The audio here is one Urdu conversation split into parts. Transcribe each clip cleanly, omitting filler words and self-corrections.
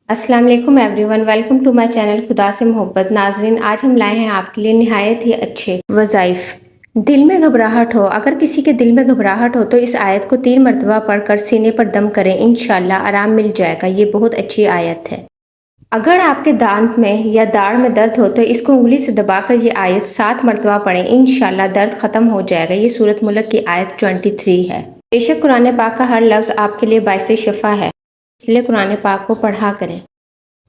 السلام علیکم everyone, welcome to my channel خدا سے محبت۔ ناظرین، آج ہم لائے ہیں آپ کے لیے نہایت ہی اچھے وظائف۔ دل میں گھبراہٹ ہو، اگر کسی کے دل میں گھبراہٹ ہو تو اس آیت کو 3 مرتبہ پڑھ کر سینے پر دم کریں، انشاءاللہ آرام مل جائے گا۔ یہ بہت اچھی آیت ہے۔ اگر آپ کے دانت میں یا داڑھ میں درد ہو تو اس کو انگلی سے دبا کر یہ آیت 7 مرتبہ پڑھیں، انشاءاللہ درد ختم ہو جائے گا۔ یہ سورۃ ملک کی آیت 23 ہے۔ بے شک قرآن پاک کا ہر لفظ آپ کے لیے باعث شفا ہے، اس لیے قرآن پاک کو پڑھا کریں۔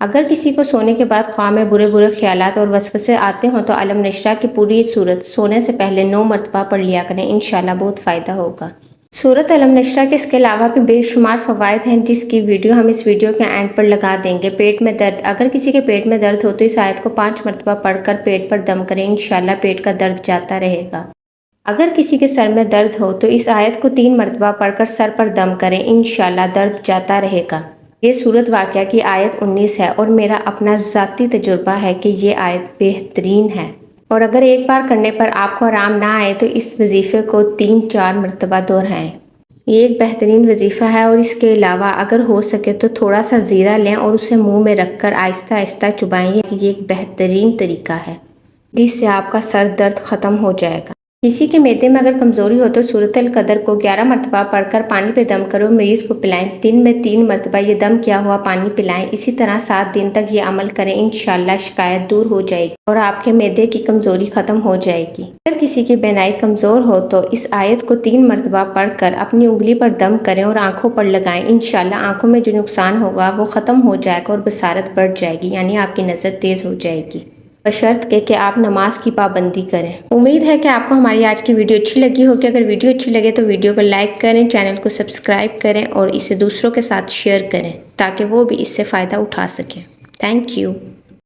اگر کسی کو سونے کے بعد خواہ میں برے خیالات اور وسوسے آتے ہوں تو علم نشرہ کی پوری سورت سونے سے پہلے 9 مرتبہ پڑھ لیا کریں، انشاءاللہ بہت فائدہ ہوگا۔ سورت علم نشرہ کے اس کے علاوہ بھی بے شمار فوائد ہیں، جس کی ویڈیو ہم اس ویڈیو کے اینڈ پر لگا دیں گے۔ پیٹ میں درد، اگر کسی کے پیٹ میں درد ہو تو اس آیت کو 5 مرتبہ پڑھ کر پیٹ پر دم کریں، انشاءاللہ پیٹ کا درد جاتا رہے گا۔ اگر کسی کے سر میں درد ہو تو اس آیت کو 3 مرتبہ پڑھ کر سر پر دم کریں، انشاءاللہ درد جاتا رہے گا۔ یہ سورت واقعہ کی آیت 19 ہے اور میرا اپنا ذاتی تجربہ ہے کہ یہ آیت بہترین ہے، اور اگر ایک بار کرنے پر آپ کو آرام نہ آئے تو اس وظیفے کو 3-4 مرتبہ دہرائیں۔ یہ ایک بہترین وظیفہ ہے، اور اس کے علاوہ اگر ہو سکے تو تھوڑا سا زیرہ لیں اور اسے منہ میں رکھ کر آہستہ آہستہ چبائیں۔ یہ ایک بہترین طریقہ ہے جس سے آپ کا سر درد ختم ہو جائے گا۔ کسی کے معدے میں اگر کمزوری ہو تو سورۃ القدر کو 11 مرتبہ پڑھ کر پانی پہ دم کرو، مریض کو پلائیں۔ دن میں 3 مرتبہ یہ دم کیا ہوا پانی پلائیں، اسی طرح 7 دن تک یہ عمل کریں، انشاءاللہ شکایت دور ہو جائے گی اور آپ کے معدے کی کمزوری ختم ہو جائے گی۔ اگر کسی کی بینائی کمزور ہو تو اس آیت کو 3 مرتبہ پڑھ کر اپنی انگلی پر دم کریں اور آنکھوں پر لگائیں، انشاءاللہ آنکھوں میں جو نقصان ہوگا وہ ختم ہو جائے گا اور بصارت بڑھ جائے گی، یعنی آپ کی نظر تیز ہو جائے گی، بشرط کہ آپ نماز کی پابندی کریں۔ امید ہے کہ آپ کو ہماری آج کی ویڈیو اچھی لگی ہوگی۔ اگر ویڈیو اچھی لگے تو ویڈیو کو لائک کریں، چینل کو سبسکرائب کریں اور اسے دوسروں کے ساتھ شیئر کریں تاکہ وہ بھی اس سے فائدہ اٹھا سکیں۔ Thank you.